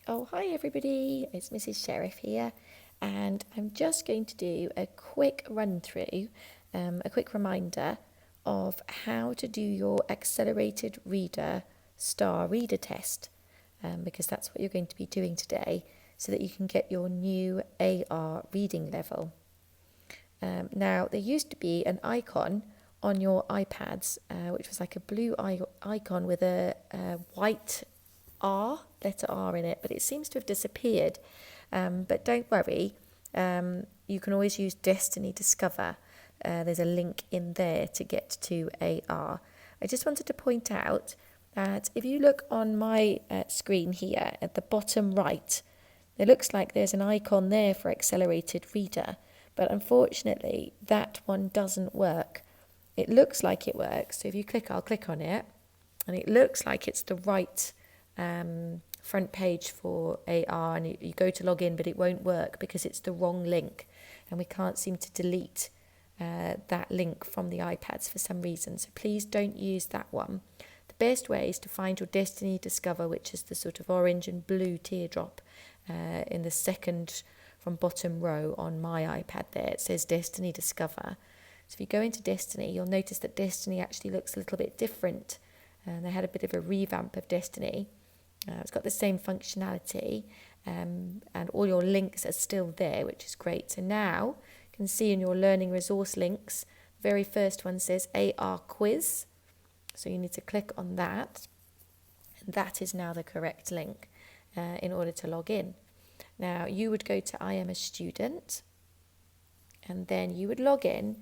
Oh, hi everybody, it's Mrs. Sheriff here, and I'm just going to do a quick run through, a quick reminder of how to do your accelerated reader star reader test, because that's what you're going to be doing today so that you can get your new AR reading level. Now, there used to be an icon on your iPads, which was like a blue icon with a white letter R in it, but it seems to have disappeared. But don't worry, you can always use Destiny Discover. There's a link in there to get to AR. I just wanted to point out that if you look on my screen here at the bottom right, it looks like there's an icon there for Accelerated Reader, but unfortunately that one doesn't work. It looks like it works, so if you click, I'll click on it, and it looks like it's the right front page for AR, and you go to log in, but it won't work because it's the wrong link, and we can't seem to delete that link from the iPads for some reason. So please don't use that one. The best way is to find your Destiny Discover, which is the sort of orange and blue teardrop in the second from bottom row on my iPad there. It says Destiny Discover. So if you go into Destiny, you'll notice that Destiny actually looks a little bit different. They had a bit of a revamp of Destiny. It's got the same functionality, and all your links are still there, which is great. So now you can see in your learning resource links, the very first one says AR quiz. So you need to click on that. And that is now the correct link in order to log in. Now you would go to I am a student, and then you would log in.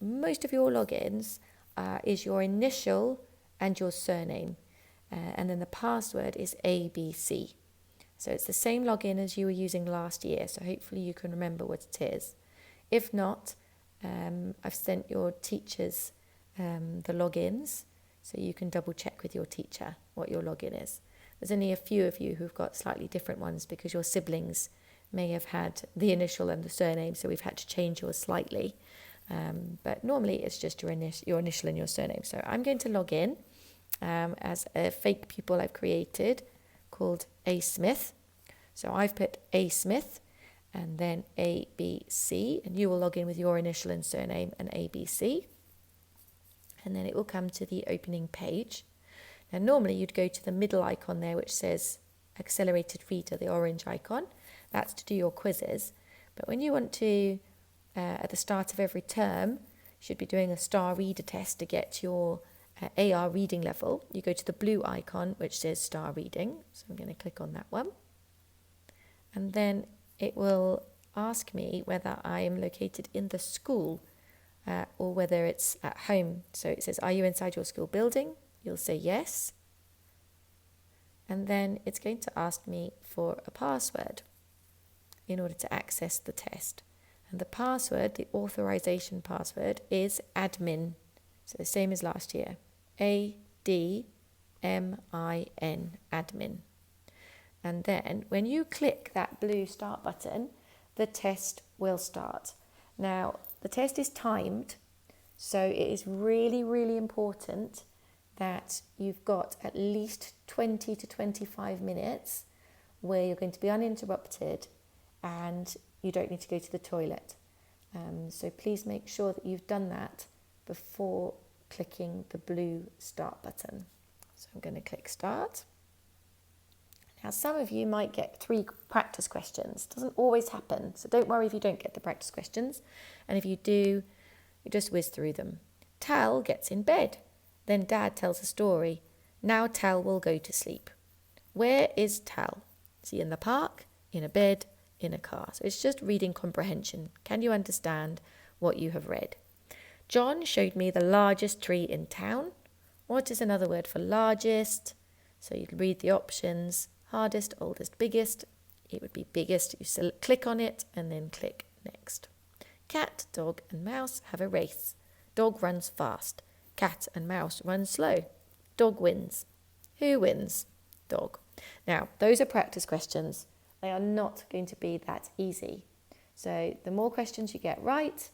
Most of your logins is your initial and your surname. And then the password is ABC. So it's the same login as you were using last year. So hopefully you can remember what it is. If not, I've sent your teachers the logins, so you can double check with your teacher what your login is. There's only a few of you who've got slightly different ones because your siblings may have had the initial and the surname, so we've had to change yours slightly. But normally it's just your initial and your surname. So I'm going to log in as a fake pupil I've created called A Smith. So I've put A Smith and then ABC, and you will log in with your initial and surname and ABC. And then it will come to the opening page. Now normally you'd go to the middle icon there which says Accelerated Reader, the orange icon. That's to do your quizzes. But when you want to, at the start of every term, you should be doing a star reader test to get your AR reading level. You go to the blue icon which says star reading. So I'm going to click on that one. And then it will ask me whether I am located in the school or whether it's at home. So it says, are you inside your school building? You'll say yes. And then it's going to ask me for a password in order to access the test. And the password, the authorization password, is admin. So the same as last year. ADMIN, admin. And then when you click that blue start button, the test will start. Now, the test is timed, so it is really, really important that you've got at least 20 to 25 minutes where you're going to be uninterrupted and you don't need to go to the toilet. So please make sure that you've done that before clicking the blue start button. So I'm going to click start. Now some of you might get 3 practice questions. It doesn't always happen, so don't worry if you don't get the practice questions. And if you do, you just whiz through them. Tal gets in bed. Then Dad tells a story. Now Tal will go to sleep. Where is Tal? Is he in the park, in a bed, in a car? So it's just reading comprehension. Can you understand what you have read? John showed me the largest tree in town. What is another word for largest? So you'd read the options. Hardest, oldest, biggest. It would be biggest. You click on it and then click next. Cat, dog and mouse have a race. Dog runs fast. Cat and mouse run slow. Dog wins. Who wins? Dog. Now, those are practice questions. They are not going to be that easy. So the more questions you get right,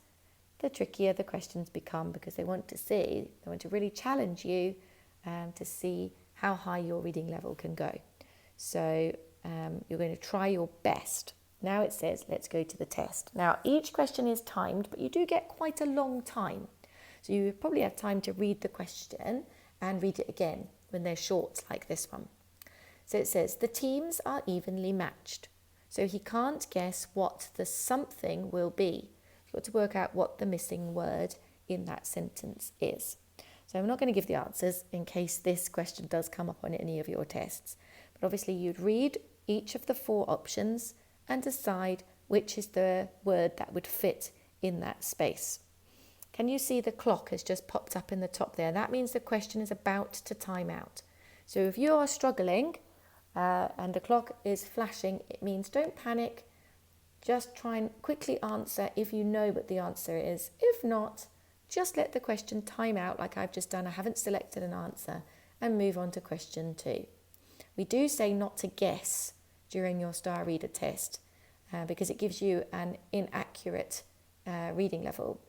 the trickier the questions become because they want to really challenge you to see how high your reading level can go. So you're going to try your best. Now it says, let's go to the test. Now, each question is timed, but you do get quite a long time. So you probably have time to read the question and read it again when they're short like this one. So it says, the teams are evenly matched. So he can't guess what the something will be. You've got to work out what the missing word in that sentence is. So I'm not going to give the answers in case this question does come up on any of your tests. But obviously you'd read each of the 4 options and decide which is the word that would fit in that space. Can you see the clock has just popped up in the top there? That means the question is about to time out. So if you are struggling and the clock is flashing, it means don't panic. Just try and quickly answer if you know what the answer is. If not, just let the question time out like I've just done. I haven't selected an answer, and move on to question 2. We do say not to guess during your Star Reader test because it gives you an inaccurate reading level.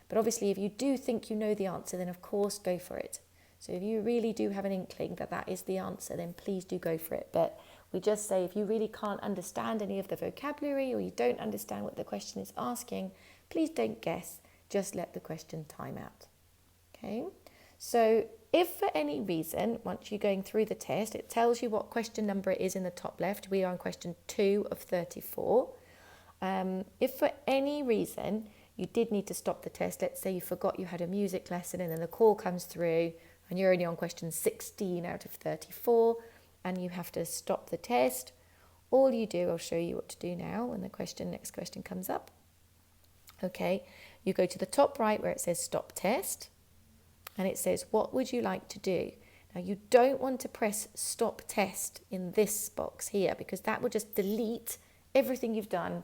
But obviously if you do think you know the answer, then of course go for it. So if you really do have an inkling that that is the answer, then please do go for it. But we just say if you really can't understand any of the vocabulary or you don't understand what the question is asking, please don't guess, just let the question time out. Okay, so if for any reason, once you're going through the test, it tells you what question number it is in the top left. We are on question 2 of 34. If for any reason you did need to stop the test, let's say you forgot you had a music lesson and then the call comes through and you're only on question 16 out of 34 and you have to stop the test, all you do, I'll show you what to do now when the next question comes up. Okay, you go to the top right where it says stop test and it says, what would you like to do? Now you don't want to press stop test in this box here because that will just delete everything you've done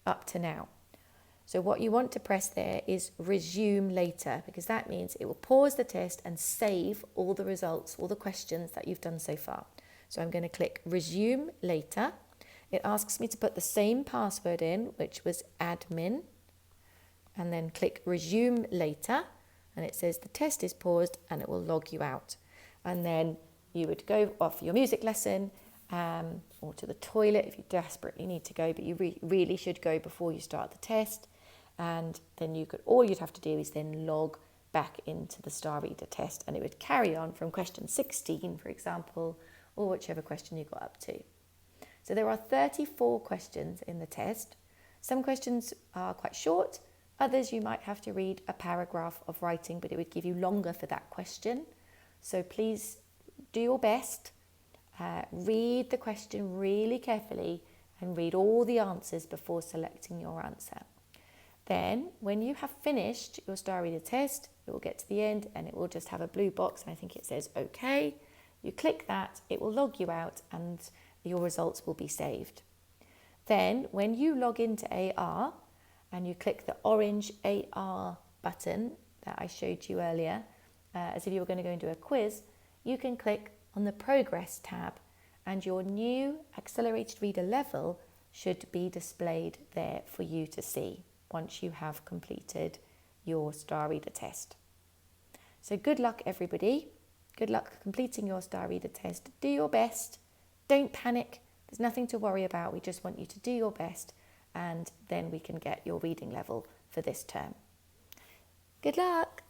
up to now. So what you want to press there is resume later because that means it will pause the test and save all the results, all the questions that you've done so far. So I'm going to click resume later. It asks me to put the same password in, which was admin, and then click resume later. And it says the test is paused and it will log you out. And then you would go off your music lesson or to the toilet if you desperately need to go, but you really should go before you start the test. And then all you'd have to do is then log back into the Star Reader test and it would carry on from question 16, for example, or whichever question you got up to. So there are 34 questions in the test. Some questions are quite short. Others you might have to read a paragraph of writing, but it would give you longer for that question. So please do your best. Read the question really carefully and read all the answers before selecting your answer. Then when you have finished your Star Reader test, it will get to the end and it will just have a blue box and I think it says OK. You click that, it will log you out and your results will be saved. Then when you log into AR and you click the orange AR button that I showed you earlier, as if you were going to go into a quiz, you can click on the Progress tab and your new Accelerated Reader level should be displayed there for you to see once you have completed your Star Reader test. So good luck everybody. Good luck completing your Star Reader test. Do your best. Don't panic. There's nothing to worry about. We just want you to do your best and then we can get your reading level for this term. Good luck.